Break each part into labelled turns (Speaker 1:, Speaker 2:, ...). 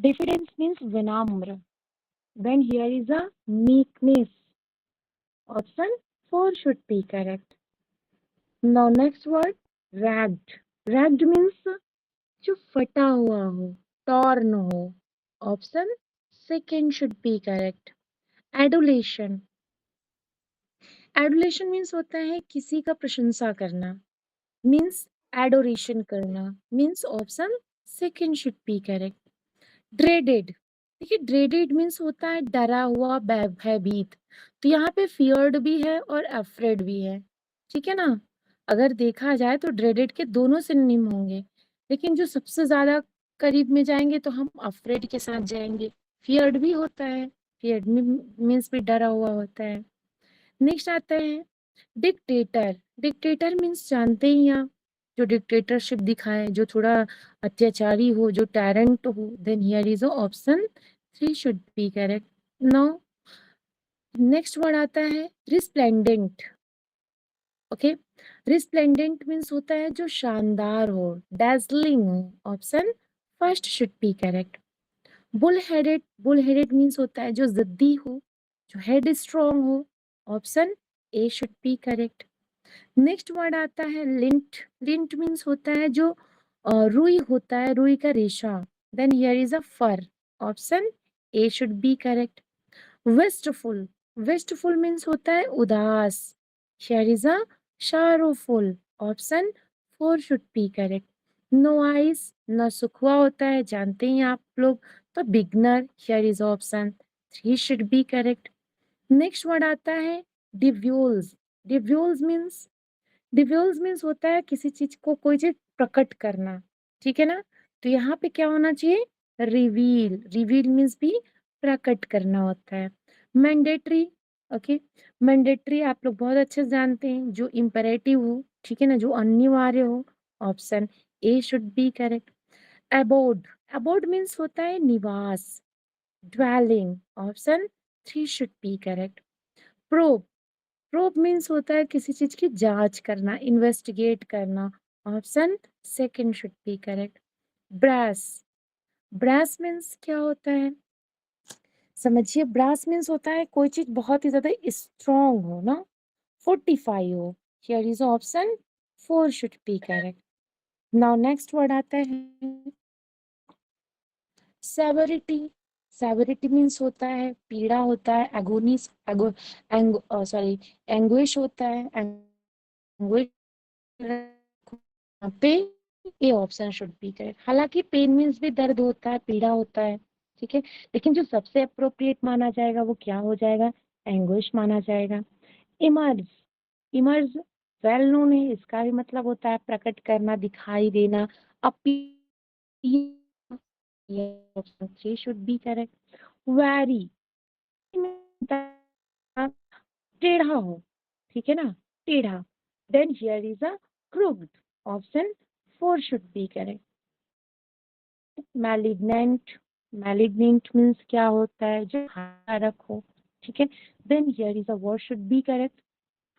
Speaker 1: Diffidence means vinamra. Then here is a meekness. Option 4 should be correct. Now next word, ragged. Ragged means जो फटा हुआ हो, torn हो. Option second should be correct. Adulation. Adulation means होता है किसी का प्रशंसा करना. Means adoration करना. Means option second should be correct. Dreaded. देखिए dreaded means होता है डरा हुआ, भयभीत. तो यहाँ पे feared भी है और afraid भी है. ठीक है ना? अगर देखा जाए तो dreaded के दोनों सिनोनिम होंगे, लेकिन जो सबसे ज्यादा करीब में जाएंगे तो हम afraid के साथ जाएंगे. feared भी होता है, feared means भी डरा हुआ होता है. नेक्स्ट आता है डिक्टेटर. डिक्टेटर मीन्स जानते ही आप, जो डिक्टेटरशिप दिखाए, जो थोड़ा अत्याचारी हो, जो टैरेंट हो. Then here is option 3 should be correct. Now next word आता है रिस्प्लेंडेंट. ओके, रिस्प्लेंडेंट मीन्स होता है जो शानदार हो, डैजलिंग हो. Option first should be correct. Bull headed. Bull headed means होता है जो जिद्दी हो, जो हेड स्ट्रॉन्ग हो. Option A should be correct. Next word आता है लिंट. लिंट मीन्स होता है जो रुई होता है, रुई का रेशा. Then here is a fur. Option A should be correct. Wasteful. Wasteful means होता है उदास. Here is a sorrowful. Option 4 should be correct. Novice. न सुखवा होता है, जानते हैं आप लोग, तो beginner. Here is option 3 should be correct. Next word आता है डिव्यूल्स. डिव्यूल्स मीन्स होता है किसी चीज को, कोई चीज प्रकट करना. ठीक है ना? तो यहाँ पे क्या होना चाहिए? रिवील. रिवील मीन्स भी प्रकट करना होता है. मैंडेटरी. ओके, मैंडेटरी आप लोग बहुत अच्छे से जानते हैं, जो इम्पेरेटिव हो. ठीक है ना? जो अनिवार्य हो. Option A should be correct. Abode. Abode means होता है निवास, dwelling. Option 3 should be correct. Probe. Probe means होता है किसी चीज की जांच करना, इन्वेस्टिगेट करना. Option second should be correct. Brass. Brass means क्या होता है? समझिए, ब्रास मीन्स होता है कोई चीज बहुत ही ज्यादा स्ट्रॉन्ग हो ना, फोर्टिफाई हो. Here is option 4 should be correct. Now next word आता है सेवरिटी. सेवरिटी मीन्स होता है पीड़ा होता है, एगोनिस, सॉरी एंग्विश होता है, एंग्विश पे. A option should be correct. हालांकि पेन मीन्स भी दर्द होता है, पीड़ा होता है. ठीक है, लेकिन जो सबसे अप्रोप्रिएट माना जाएगा वो क्या हो जाएगा? एंग्विश माना जाएगा. इमर्ज. इमर्ज वेल नोन है, इसका भी मतलब होता है प्रकट करना, दिखाई देना, option 3 should be correct. Awry. टेढ़ा हो. ठीक है ना? टेढ़ा. Then here is a crooked. Option 4 should be correct. Malignant. Malignant means क्या होता है? जो हानिकारक हो. ठीक है, then here is a word should be correct.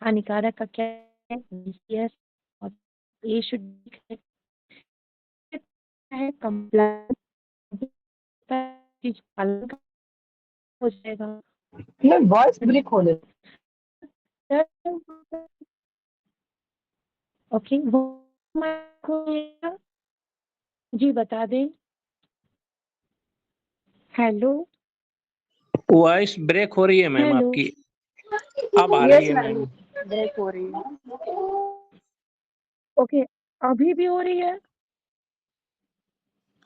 Speaker 1: हानिकारक का क्या है? Vicious. और ए शुड बी करेक्ट है. कंप्लाइंट चीज पालन हो जाएगा.
Speaker 2: ये वॉइस ब्रेक हो रही
Speaker 1: ओके, वो जी बता दें. हेलो.
Speaker 3: वॉइस ब्रेक हो रही है मैम
Speaker 1: हेलो.
Speaker 3: आपकी. अब आ
Speaker 2: है.
Speaker 3: रही
Speaker 2: यस
Speaker 3: है
Speaker 2: मैम,
Speaker 3: मैम.
Speaker 2: ब्रेक हो रही है.
Speaker 1: ओके, अभी भी हो रही है?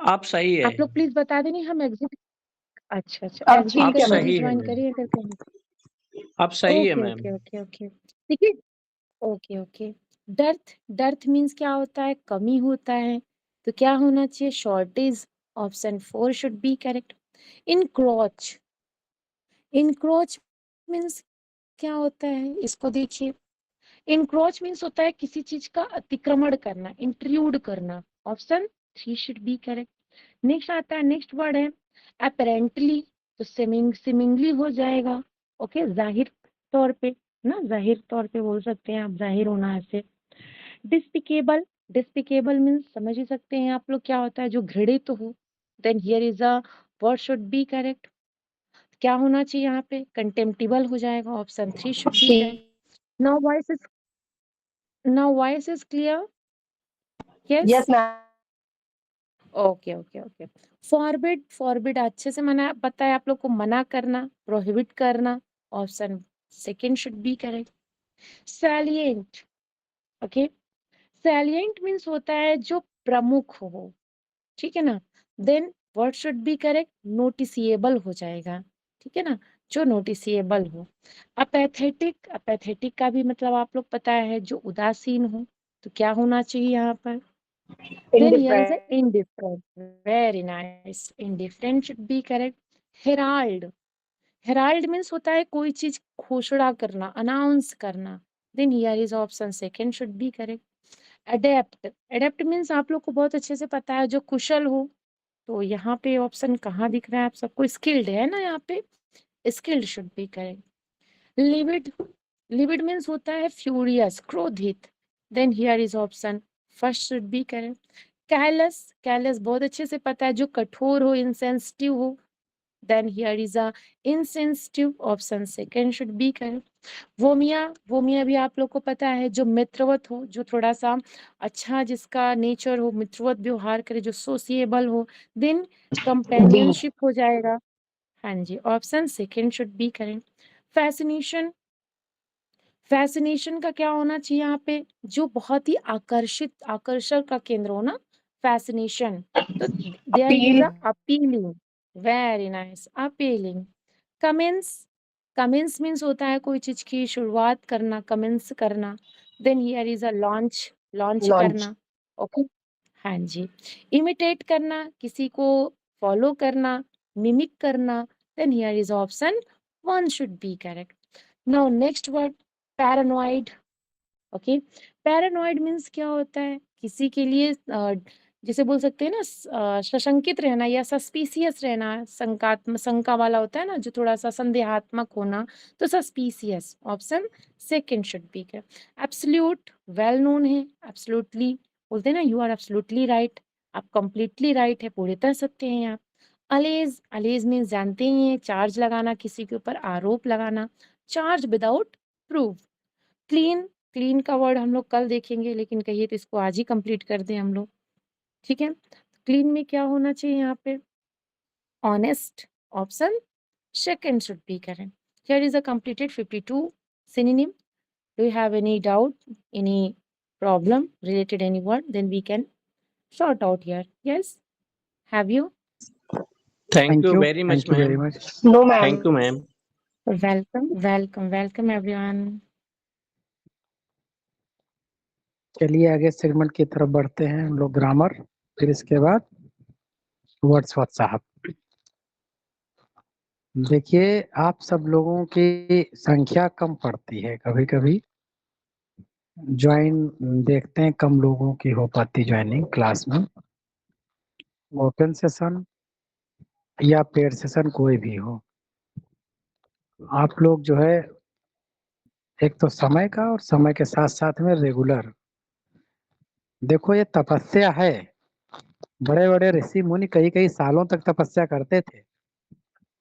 Speaker 3: आप सही है.
Speaker 1: आप लोग प्लीज बता दें. हम एग्जिट. अच्छा अच्छा,
Speaker 2: अब
Speaker 1: एग्जिट
Speaker 2: ठीक है
Speaker 1: करके
Speaker 2: मैम.
Speaker 3: सही है
Speaker 1: रिज्वाइन
Speaker 3: मैम.
Speaker 1: करिए अगर कहीं.
Speaker 3: अब सही है
Speaker 1: okay
Speaker 3: ma'am.
Speaker 1: Okay okay okay, ठीक है. Okay okay. Dearth. Dearth means क्या होता है? कमी होता है. तो क्या होना चाहिए? Shortage. Option 4 should be correct. Encroach. Encroach means क्या होता है? इसको देखिए. इनक्रोच मीन्स होता है किसी चीज का अतिक्रमण करना, इंट्रूड करना. Option 3 should be correct. Next आता है, नेक्स्ट वर्ड है अपेरेंटली. तो सिमिंगली हो जाएगा. ओके, जाहिर तौर पे ना, जाहिर तौर पे बोल सकते हैं आप, जाहिर होना ऐसे. डिस्पिकेबल. डिस्पिकेबल मीन्स समझ ही सकते हैं आप लोग क्या होता है? जो घृणित हो. Then here is a what should be correct? क्या होना चाहिए यहाँ पे? कंटेम्प्टिबल हो जाएगा, option 3 should be
Speaker 2: C.
Speaker 1: Correct. Now voice is clear?
Speaker 2: Yes,
Speaker 1: yes,
Speaker 2: ma'am.
Speaker 1: Okay okay okay. Forbid, forbid अच्छे से मना, पता है आप लोग को, मना करना, प्रोहिबिट करना, option second should be correct. Salient, okay, salient means होता है जो प्रमुख हो, ठीक है ना। Then what should be correct? Noticeable हो जाएगा, ठीक है ना, जो नोटिसिएबल हो। अपैथेटिक, अपैथेटिक का भी मतलब आप लोग पता है, जो उदासीन हो। तो क्या होना चाहिए यहाँ पर? Then here is a
Speaker 2: Indifferent.
Speaker 1: indifferent. Very nice. Indifferent should be correct. Herald. Herald means होता है कोई चीज घोषणा करना, अनाउंस करना. Then here is option second should be correct. Adept. Adept means आप लोग को बहुत अच्छे से पता है, जो कुशल हो. तो यहाँ पे ऑप्शन कहाँ दिख रहा है आप सबको? स्किल्ड है ना यहाँ पे, skilled should be correct. Livid, livid means होता है फ्यूरियस, क्रोधित. Then here is option first should be correct. Callous, callous बहुत अच्छे से पता है, जो कठोर हो, इंसेंसिटिव हो. Then here is a insensitive, option second should be correct. वोमिया, वोमिया भी आप लोग को पता है, जो मित्रवत हो, जो थोड़ा सा अच्छा जिसका नेचर हो, मित्रवत व्यवहार करे, जो सोशिएबल हो. Then
Speaker 2: D.
Speaker 1: कंपेनियनशिप हो जाएगा. हाँ जी, option second should be correct. Fascination, fascination का क्या होना चाहिए यहाँ पे? जो बहुत ही आकर्षित, आकर्षण का केंद्र हो ना, फैसिनेशन. तो there is
Speaker 2: Appeal.
Speaker 1: A appealing. Very nice, appealing. Commence, commence means होता है कोई चीज की शुरुआत करना, कमेंस करना. Then here is a launch, launch
Speaker 2: Launch.
Speaker 1: करना. ओके, हाँ जी. इमिटेट करना, किसी को फॉलो करना, मिमिक करना. Then here is option one should be correct. Now next word, paranoid. Okay, paranoid means क्या होता है? किसी के लिए जैसे बोल सकते हैं ना, सशंकित रहना या सस्पिशियस रहना, शंकात्मक, शंका वाला होता है ना, जो थोड़ा सा संदेहात्मक होना. तो suspicious, option second should B कर. एब्सोल्यूट, वेल नोन है, एब्सोल्युटली बोलते हैं ना, यू आर एब्सोल्युटली राइट, आप कंप्लीटली राइट है, पूर्णतः सत्य हैं आप. अलेज, अलेज मीन्स जानते ही हैं, चार्ज लगाना, किसी के ऊपर आरोप लगाना, charge without proof. Clean, clean का वर्ड हम लोग कल देखेंगे, लेकिन कहिए तो इसको आज ही कंप्लीट कर दें हम लोग, ठीक है. क्लीन में क्या होना चाहिए यहाँ पे? Honest, option second should be correct. Here is a completed 52 synonym. Do you have any doubt, any problem related any word? Then we can sort out here. Yes, have you?
Speaker 3: Thank you very much,
Speaker 4: Thank you very
Speaker 3: ma'am.
Speaker 4: much.
Speaker 2: No,
Speaker 3: Thank you,
Speaker 2: ma'am.
Speaker 3: ma'am.
Speaker 1: Welcome, welcome, welcome everyone.
Speaker 4: चलिए आगे segment की तरफ बढ़ते हैं हम लोग, grammar, फिर इसके बाद वर्ड्सवर्थ साहब. देखिए, आप सब लोगों की संख्या कम पड़ती है, कभी कभी ज्वाइन देखते हैं कम लोगों की हो पाती ज्वाइनिंग क्लास में. ओपन सेशन या पेड सेशन कोई भी हो, आप लोग जो है एक तो समय का और समय के साथ साथ में रेगुलर. देखो ये तपस्या है, बड़े बड़े ऋषि मुनि कई कई सालों तक तपस्या करते थे,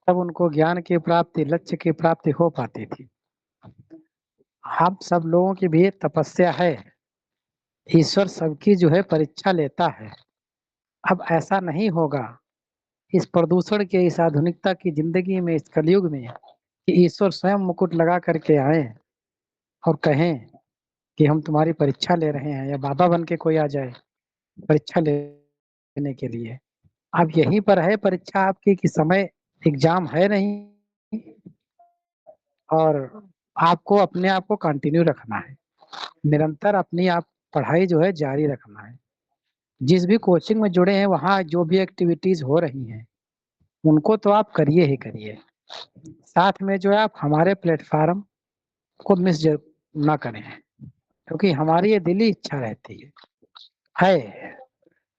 Speaker 4: तब उनको ज्ञान की प्राप्ति, लक्ष्य की प्राप्ति हो पाती थी. आप सब लोगों की भी तपस्या है, ईश्वर सबकी जो है परीक्षा लेता है. अब ऐसा नहीं होगा इस प्रदूषण के, इस आधुनिकता की जिंदगी में, इस कलयुग में, कि ईश्वर स्वयं मुकुट लगा करके आए और कहें कि हम तुम्हारी परीक्षा ले रहे हैं, या बाबा बन के कोई आ जाए परीक्षा लेने के लिए. अब यहीं पर है परीक्षा आपकी कि समय एग्जाम है नहीं, और आपको अपने आप को कंटिन्यू रखना है, निरंतर अपनी आप पढ़ाई जो है जारी रखना है. जिस भी कोचिंग में जुड़े हैं वहाँ जो भी एक्टिविटीज हो रही हैं उनको तो आप करिए ही करिए, साथ में जो है आप हमारे प्लेटफार्म को मिस ना करें, क्योंकि हमारी ये दिली इच्छा रहती है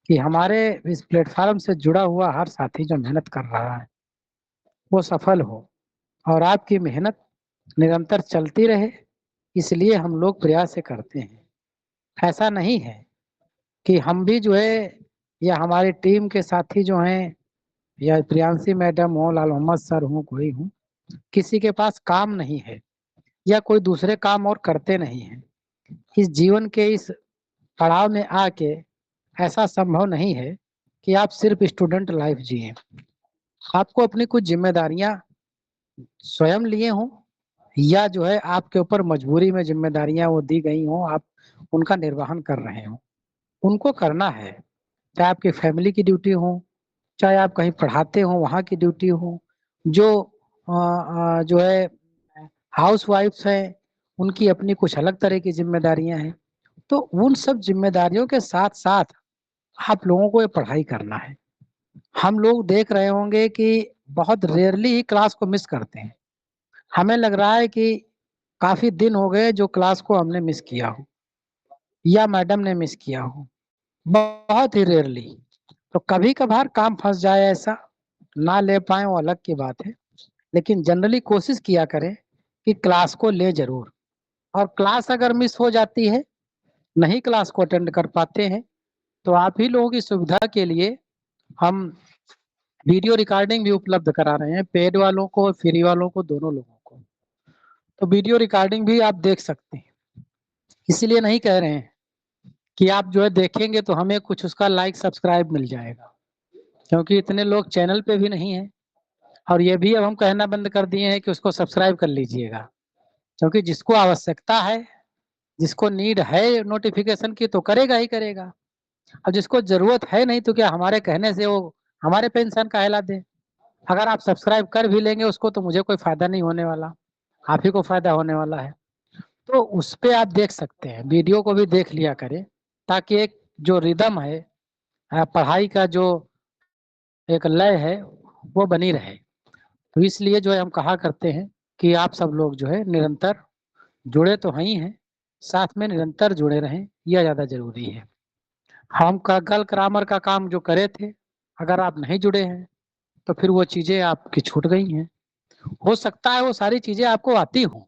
Speaker 4: कि हमारे इस प्लेटफार्म से जुड़ा हुआ हर साथी जो मेहनत कर रहा है वो सफल हो, और आपकी मेहनत निरंतर चलती रहे, इसलिए हम लोग प्रयास से करते हैं. ऐसा नहीं है कि हम भी जो है या हमारी टीम के साथी जो हैं या प्रियांशी मैडम हो, लाल मोहम्मद सर हो, कोई हो, किसी के पास काम नहीं है या कोई दूसरे काम और करते नहीं है, इस जीवन के इस पड़ाव में आके ऐसा संभव नहीं है कि आप सिर्फ स्टूडेंट लाइफ जिए। आपको अपनी कुछ जिम्मेदारियां स्वयं लिए हों या जो है आपके ऊपर मजबूरी में जिम्मेदारियां वो दी गई हों, आप उनका निर्वहन कर रहे हो, उनको करना है। चाहे आपकी फैमिली की ड्यूटी हो, चाहे आप कहीं पढ़ाते हो वहाँ की ड्यूटी हो, जो जो है हाउस वाइफ्स हैं उनकी अपनी कुछ अलग तरह की जिम्मेदारियां हैं। तो उन सब जिम्मेदारियों के साथ साथ आप लोगों को ये पढ़ाई करना है। हम लोग देख रहे होंगे कि बहुत रेयरली ही क्लास को मिस करते हैं। हमें लग रहा है कि काफी दिन हो गए जो क्लास को हमने मिस किया हो या मैडम ने मिस किया हो, बहुत ही रेयरली। तो कभी कभार काम फंस जाए, ऐसा ना ले पाए वो अलग की बात है, लेकिन जनरली कोशिश किया करें कि क्लास को ले जरूर। और क्लास अगर मिस हो जाती है, नहीं क्लास को अटेंड कर पाते हैं, तो आप ही लोगों की सुविधा के लिए हम वीडियो रिकॉर्डिंग भी उपलब्ध करा रहे हैं, पेड वालों को, फ्री वालों को, दोनों लोगों को। तो वीडियो रिकॉर्डिंग भी आप देख सकते हैं। इसीलिए नहीं कह रहे हैं कि आप जो है देखेंगे तो हमें कुछ उसका लाइक सब्सक्राइब मिल जाएगा, क्योंकि इतने लोग चैनल पे भी नहीं है। और ये भी अब हम कहना बंद कर दिए हैं कि उसको सब्सक्राइब कर लीजिएगा, क्योंकि जिसको आवश्यकता है, जिसको नीड है नोटिफिकेशन की, तो करेगा ही करेगा। अब जिसको जरूरत है नहीं, तो क्या हमारे कहने से वो हमारे पे इंसान कहला दे? अगर आप सब्सक्राइब कर भी लेंगे उसको, तो मुझे कोई फायदा नहीं होने वाला, आप ही को फायदा होने वाला है। तो उस पे आप देख सकते हैं, वीडियो को भी देख लिया करें, ताकि एक जो रिदम है, पढ़ाई का जो एक लय है, वो बनी रहे। तो इसलिए जो है हम कहा करते हैं कि आप सब लोग जो है निरंतर जुड़े तो हैं ही हैं, साथ में निरंतर जुड़े रहें, यह ज्यादा जरूरी है। हम का कल ग्रामर का काम जो करे थे, अगर आप नहीं जुड़े हैं तो फिर वो चीजें आपकी छूट गई हैं। हो सकता है वो सारी चीजें आपको आती हों,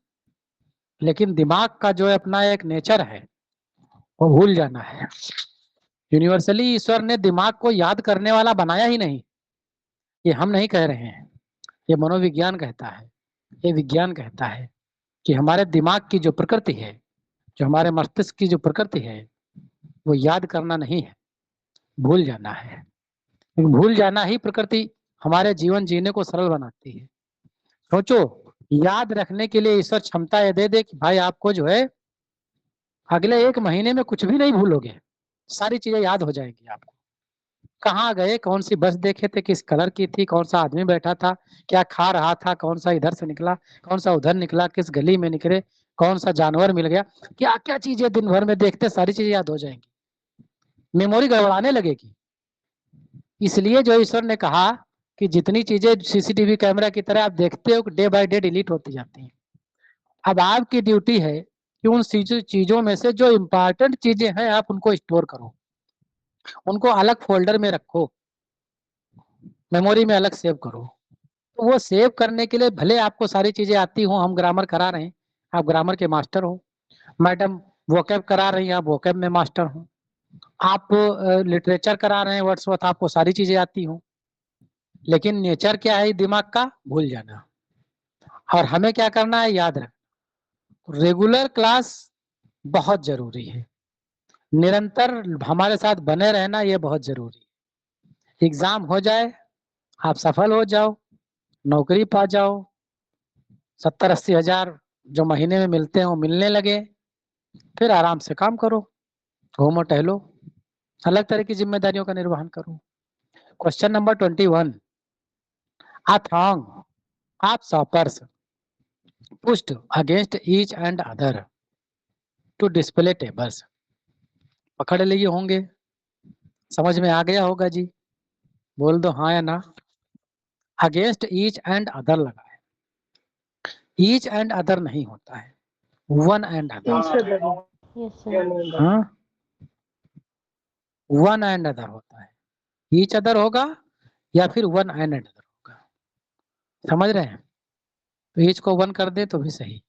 Speaker 4: लेकिन दिमाग का जो है अपना एक नेचर है, वो भूल जाना है। यूनिवर्सली ईश्वर ने दिमाग को याद करने वाला बनाया ही नहीं। ये हम नहीं कह रहे हैं, ये मनोविज्ञान कहता है, ये विज्ञान कहता है कि हमारे दिमाग की जो प्रकृति है, जो हमारे मस्तिष्क की जो प्रकृति है, वो याद करना नहीं है, भूल जाना है। भूल जाना ही प्रकृति हमारे जीवन जीने को सरल बनाती है। सोचो, याद रखने के लिए ईश्वर क्षमता ये दे दे कि भाई आपको जो है अगले 1 महीने में कुछ भी नहीं भूलोगे, सारी चीजें याद हो जाएंगी आपको। कहाँ गए, कौन सी बस देखे थे, किस कलर की थी, कौन सा आदमी बैठा था, क्या खा रहा था, कौन सा इधर से निकला, कौन सा उधर निकला, किस गली में निकले, कौन सा जानवर मिल गया, क्या क्या चीजें दिन भर में देखते, सारी चीजें याद हो जाएंगी, मेमोरी गड़बड़ाने लगेगी। इसलिए जो ईश्वर ने कहा कि जितनी चीजें सीसीटीवी कैमरा की तरह आप देखते हो डे बाय डे डिलीट होती जाती हैं, अब आपकी ड्यूटी है कि उन चीजों में से जो इम्पोर्टेंट चीजें हैं आप उनको स्टोर करो, उनको अलग फोल्डर में रखो, मेमोरी में अलग सेव करो। तो वो सेव करने के लिए भले आपको सारी चीजें आती हो, हम ग्रामर करा रहे हैं, आप ग्रामर के मास्टर हो, मैडम वोकैब करा रही हैं, आप वोकैब में मास्टर हो, आप लिटरेचर करा रहे हैं वर्ड्सवर्थ, आपको सारी चीजें आती हो, लेकिन नेचर क्या है दिमाग का, भूल जाना। और हमें क्या करना है, याद रखना। रेगुलर क्लास बहुत जरूरी है, निरंतर हमारे साथ बने रहना ये बहुत जरूरी है। एग्जाम हो जाए, आप सफल हो जाओ, नौकरी पा जाओ, 70-80 हजार जो महीने में मिलते हैं वो मिलने लगे, फिर आराम से काम करो, घूमो टहलो, अलग तरह की जिम्मेदारियों का निर्वहन करो। Question number 21, a throng of shoppers pushed against each and other to display tables। पकड़ लिए होंगे, समझ में आ गया होगा जी, बोल दो हाँ या ना। अगेंस्ट ईच एंड अदर लगा है, ईच एंड अदर नहीं होता है, one and other.
Speaker 2: Yes, sir.
Speaker 4: हाँ, वन एंड अदर होता है, ईच अदर होगा या फिर वन एंड अदर होगा, समझ रहे हैं? तो ईच को वन कर दे तो भी सही।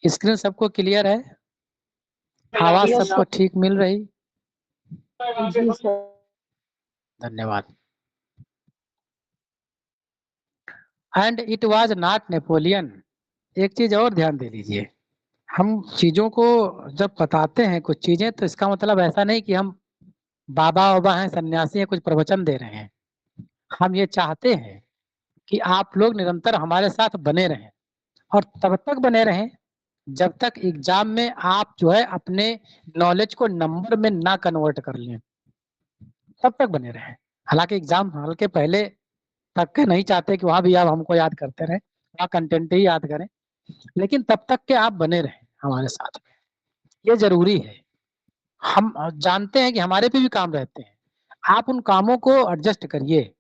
Speaker 4: स्क्रीन सबको क्लियर है, आवाज
Speaker 2: Yes,
Speaker 4: सबको ठीक मिल रही?
Speaker 2: जी सर।
Speaker 4: धन्यवाद। And it was not Napoleon. एक चीज और ध्यान दे लीजिए, हम चीजों को जब बताते हैं कुछ चीजें, तो इसका मतलब ऐसा नहीं कि हम बाबा वाबा हैं, सन्यासी हैं, कुछ प्रवचन दे रहे हैं। हम ये चाहते हैं कि आप लोग निरंतर हमारे साथ बने रहें, और तब तक बने रहें जब तक एग्जाम में आप जो है अपने नॉलेज को नंबर में ना कन्वर्ट कर लें, तब तक बने रहें। हालांकि एग्जाम हॉल के पहले तक के नहीं चाहते कि वहां भी आप हमको याद करते रहें, वहाँ कंटेंट ही याद करें, लेकिन तब तक के आप बने रहें हमारे साथ, ये जरूरी है। हम जानते हैं कि हमारे पे भी काम रहते हैं, आप उन कामों को एडजस्ट करिए।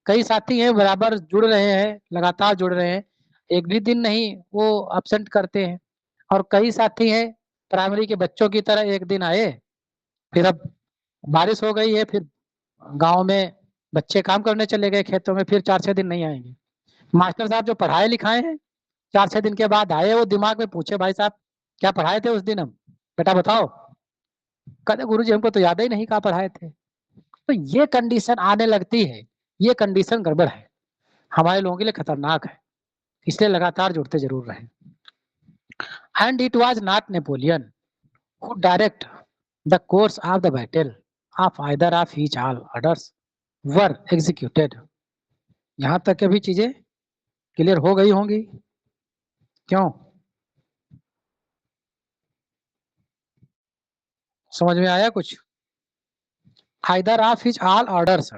Speaker 4: कई साथी हैं बराबर जुड़ रहे हैं, लगातार जुड़ रहे हैं, एक भी दिन नहीं वो अब्सेंट करते हैं, और कई साथी हैं प्राइमरी के बच्चों की तरह एक दिन आए, फिर अब बारिश हो गई है, फिर गांव में बच्चे काम करने चले गए खेतों में, फिर 4-6 दिन नहीं आएंगे। मास्टर साहब जो पढ़ाए लिखाए हैं 4-6 दिन के बाद आए, वो दिमाग में पूछे भाई साहब क्या पढ़ाए थे उस दिन, हम बेटा बताओ, कहते गुरुजी हमको तो याद ही नहीं कहाँ पढ़ाए थे। तो ये कंडीशन आने लगती है, ये कंडीशन गड़बड़ है, हमारे लोगों के लिए खतरनाक है, इसलिए लगातार जुड़ते जरूर रहें। And it was not Napoleon who directed the course of the battle of either of his all orders were executed. यहाँ तक के भी चीजें क्लियर हो गई होंगी, क्यों? समझ में आया कुछ? Either of his all orders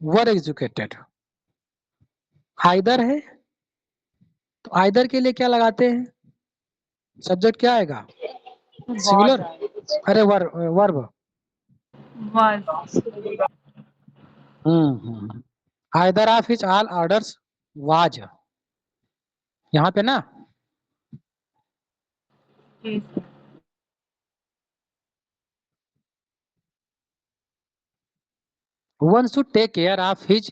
Speaker 4: were executed. Either है तो आइदर के लिए क्या लगाते हैं? सब्जेक्ट क्या आएगा? सिंगुलर? अरे verb. Either of his all orders was, यहाँ पे ना one should take care of his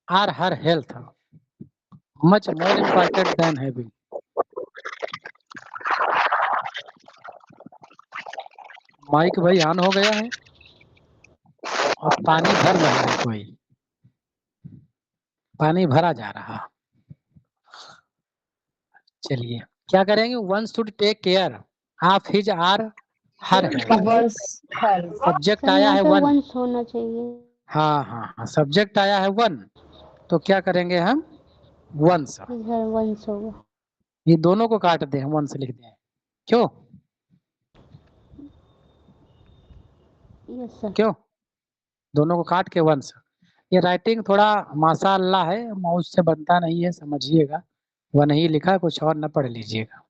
Speaker 4: or her health much more important than having। Mike भाई ऑन हो गया है और पानी भर रहा है, कोई पानी भरा जा रहा। चलिए क्या करेंगे? One should take care of his or her health. Subject आया है वन,
Speaker 2: वंस होना चाहिए।
Speaker 4: हाँ हाँ हाँ, सब्जेक्ट आया है वन, तो क्या करेंगे हम? वंस।
Speaker 2: इधर वंस होगा।
Speaker 4: ये दोनों को काट दें, वंस लिख दें, क्यों?
Speaker 2: Yes sir.
Speaker 4: क्यों? दोनों को काट के वंस। ये राइटिंग थोड़ा माशाअल्लाह है, माउस से बनता नहीं है, समझिएगा। वह नहीं लिखा, कुछ और न पढ़ लीजिएगा।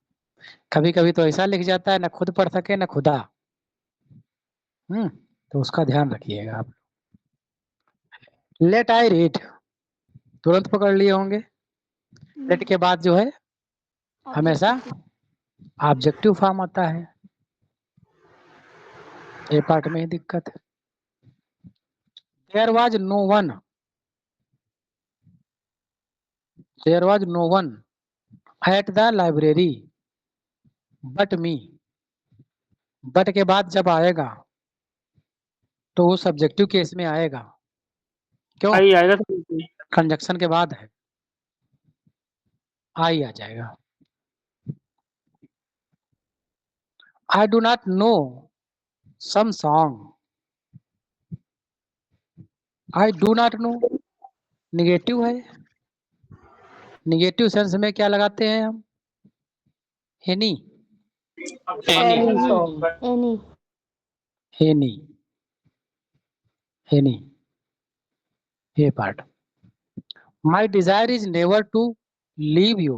Speaker 4: कभी कभी तो ऐसा लिख जाता है, न खुद पढ़ सके न खुदा। तो उसका ध्यान रखिएगा आप। लेट आई रीड, तुरंत पकड़ लिए होंगे। लेट के बाद जो है हमेशा ऑब्जेक्टिव फॉर्म आता है, ये पार्ट में ही दिक्कत है। There was no one, there was no one at the library but me. But के बाद जब आएगा तो वो सब्जेक्टिव केस में आएगा, क्यों?
Speaker 3: आई आएगा।
Speaker 4: कंजक्शन के बाद है, आई आ जाएगा। I do not know some song, I do not know negative है, निगेटिव सेंस में क्या लगाते हैं हम? एनी,
Speaker 2: एनी
Speaker 4: एनी, एनी, ये part. My desire is never to leave you,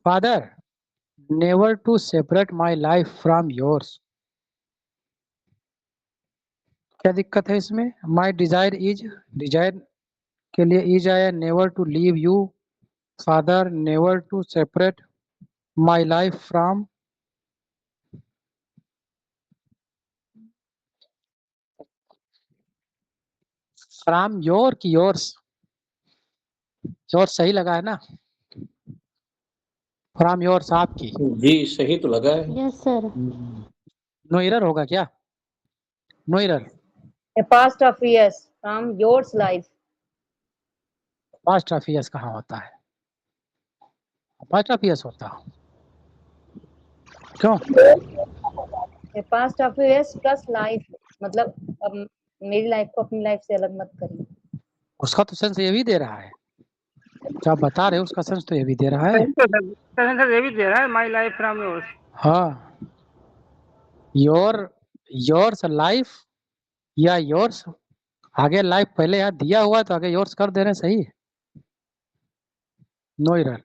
Speaker 4: father never to separate my life from yours. क्या दिक्कत है इसमें? माई डिजायर इज, डिजायर के लिए इज आया, never to leave you, father never to separate my life from, from your की yours, yours सही लगा है ना? फ्रॉम योर्स आपकी।
Speaker 3: जी सही तो लगा है।
Speaker 2: Yes sir.
Speaker 4: नो एरर होगा क्या? No error.
Speaker 5: A past of years from yours life.
Speaker 4: Past of years कहाँ होता है? पास्ट ऑफ ईयर्स होता है क्यों?
Speaker 5: A past of years plus life. मतलब अब मेरी लाइफ को अपनी लाइफ से अलग मत करिए।
Speaker 4: उसका तो सेंस ये भी दे रहा है, जो आप बता रहे हो उसका सेंस तो ये भी दे रहा है।
Speaker 3: सर ये भी दे रहा है माय लाइफ फ्रॉम योर्स।
Speaker 4: हाँ, योर्स लाइफ या योर्स, आगे लाइफ पहले यहाँ दिया हुआ तो आगे योर्स कर दे रहे हैं, सही। No error.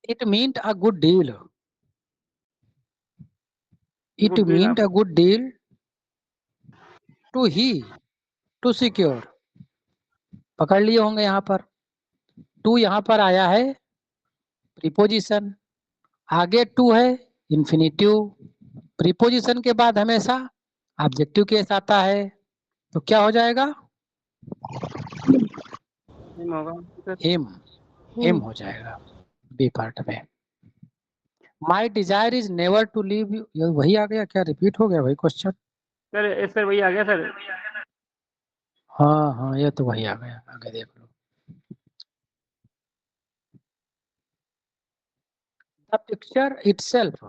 Speaker 4: It meant a good deal. It
Speaker 3: Good deal
Speaker 4: meant a good deal to secure. पकड़ लिए होंगे यहाँ पर। टू यहाँ पर आया है प्रीपोजिशन, आगे टू है इन्फिनिटिव। प्रीपोजिशन के बाद हमेशा ऑब्जेक्टिव केस आता है, तो क्या हो जाएगा?
Speaker 3: होगा।
Speaker 4: एम हो जाएगा बी पार्ट में। My desire is never to leave you, वही आ गया क्या? रिपीट हो गया भाई क्वेश्चन?
Speaker 3: सर वही आ गया सर।
Speaker 4: हाँ हाँ, ये तो वही आ गया, आगे देख लो। द पिक्चर इटसेल्फ,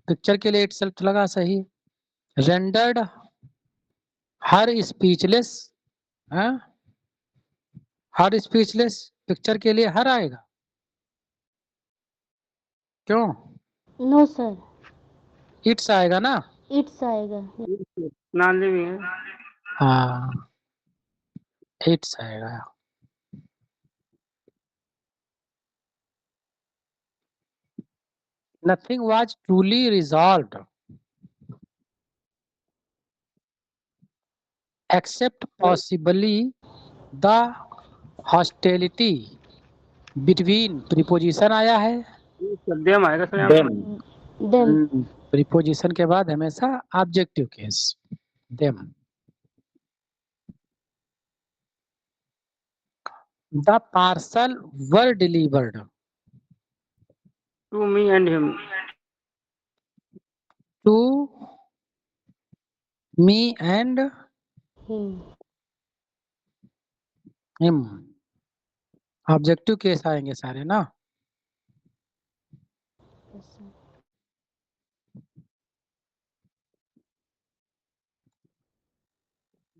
Speaker 4: पिक्चर के लिए इटसेल्फ लगा सही। रेंडर्ड हर स्पीचलेस, हर स्पीचलेस, पिक्चर के लिए हर आएगा क्यों?
Speaker 2: नो सर,
Speaker 4: इट्स आएगा ना?
Speaker 2: इट्स आएगा।
Speaker 3: नॉन लिविंग है।
Speaker 4: हाँ, इट्स आएगा। Nothing was truly resolved except possibly the hostility between, preposition आया है,
Speaker 3: देम आएगा सर यहाँ पर।
Speaker 2: देम
Speaker 4: preposition के बाद हमेशा objective case them। The parcel were delivered
Speaker 3: to me and him.
Speaker 4: to me and him। Objective case आएंगे सारे ना।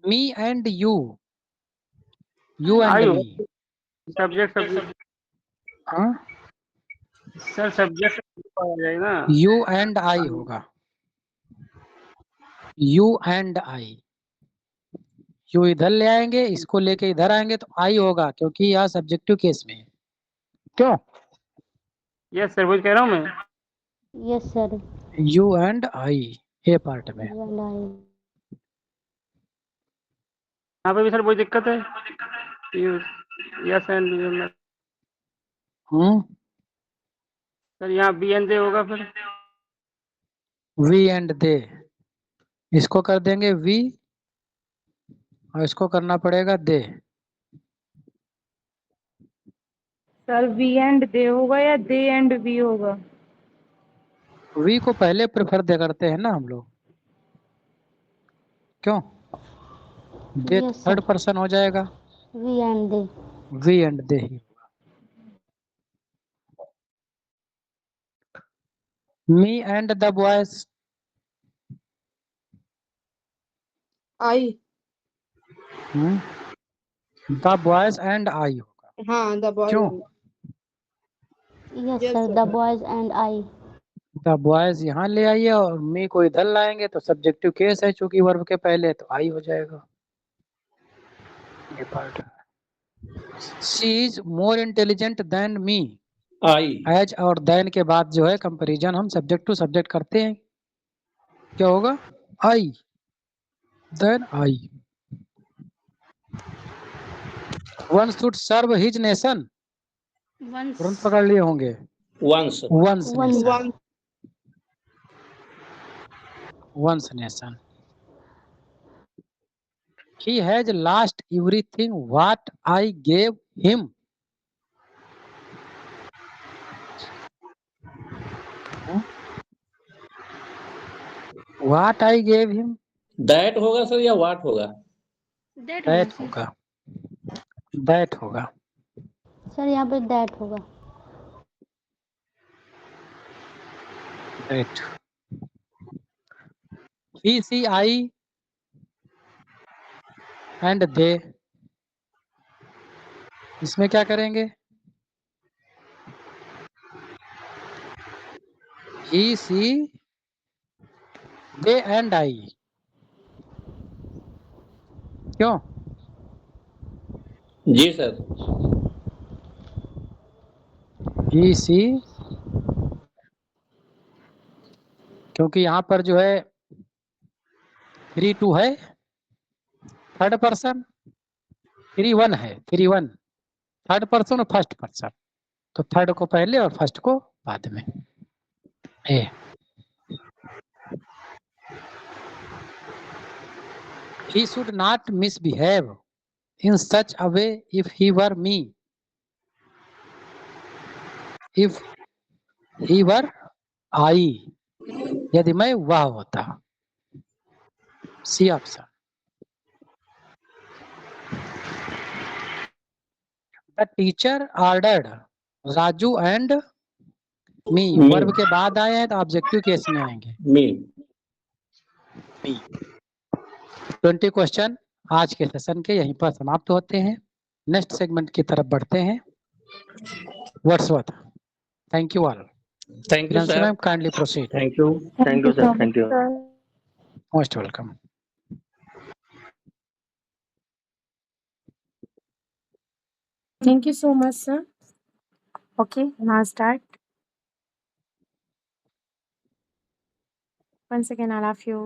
Speaker 4: Me and you and
Speaker 3: I
Speaker 4: me.
Speaker 3: Subject
Speaker 4: हाँ,
Speaker 3: सर सब्जेक्ट आ जाएगा ना।
Speaker 4: यू एंड आई होगा, यू एंड आई। यू इधर ले आएंगे, इसको लेके इधर आएंगे तो आई होगा, क्योंकि यह सब्जेक्टिव केस में है। क्यों?
Speaker 3: यस सर वही कह रहा हूँ मैं।
Speaker 2: Yes sir.
Speaker 4: You and I A part में।
Speaker 3: यहाँ पे भी सर वही दिक्कत है। यस एंड सर यहाँ बी एंड दे होगा फिर।
Speaker 4: वी एंड दे, इसको कर देंगे वी और इसको करना पड़ेगा दे।
Speaker 1: सर वी एंड दे होगा या दे एंड वी होगा?
Speaker 4: वी को पहले प्रेफर दे करते हैं ना हम लोग, क्यों? They
Speaker 2: Yes,
Speaker 4: third
Speaker 2: sir.
Speaker 4: Person हो जाएगा,
Speaker 2: we and they.
Speaker 4: We and they ही। Me and the boys,
Speaker 6: I.
Speaker 4: The boys and I होगा।
Speaker 6: हाँ द बॉयज।
Speaker 4: क्यों?
Speaker 2: Yes
Speaker 6: Yes,
Speaker 2: sir,
Speaker 6: sir.
Speaker 2: The boys and I.
Speaker 4: The boys यहाँ ले आइए और मी को इधर लाएंगे तो सब्जेक्टिव केस है, चूंकि वर्ब के पहले, तो आई हो जाएगा ये part. She is more intelligent than me,
Speaker 3: I
Speaker 4: as और देन के बाद जो है कंपैरिजन हम सब्जेक्ट टू सब्जेक्ट करते हैं, क्या होगा? आई देन आई। One should serve his nation, तुरंत पकड़ लिए होंगे।
Speaker 3: One's
Speaker 4: one's nation,
Speaker 6: One.
Speaker 4: One's nation. He has lost everything what I gave him. What I gave him?
Speaker 7: That होगा सर या वाट होगा?
Speaker 4: That होगा. That होगा.
Speaker 2: सर यहाँ पे दैट होगा।
Speaker 4: That. He, she, I and they. इसमें क्या करेंगे? He, she, they and I. क्यों?
Speaker 7: जी सर।
Speaker 4: He, she, क्योंकि यहाँ पर जो है 3-2 है, थर्ड पर्सन, 3-1 है, 3-1 थर्ड पर्सन और फर्स्ट पर्सन, तो थर्ड को पहले और फर्स्ट को बाद में। ए he should not misbehave in such a way if he were me. If he were I, यदि मैं वह होता। C option. The teacher ordered Raju and me.
Speaker 7: Me.
Speaker 4: Verb के बाद आए हैं तो ऑब्जेक्टिव केस में आएंगे।
Speaker 7: मी।
Speaker 4: 20 क्वेश्चन आज के सेशन के यहीं पर समाप्त होते हैं। नेक्स्ट सेगमेंट की तरफ बढ़ते हैं। Wordsworth. Thank you all.
Speaker 7: Thank you sir.
Speaker 4: Ma'am kindly proceed.
Speaker 3: Thank you sir, thank you.
Speaker 4: Most welcome.
Speaker 1: Thank you so much, sir. Okay, now start. Once again, all of you,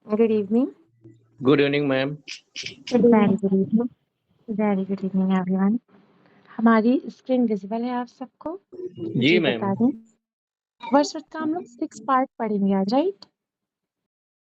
Speaker 1: good evening.
Speaker 7: Good evening ma'am.
Speaker 1: Very good evening. Very good evening, everyone. हमारी screen visible है आप सबको?
Speaker 7: जी ma'am.
Speaker 1: बता दें। Wordsworth का हम लोग 6 part पढ़ेंगे आज, राइट?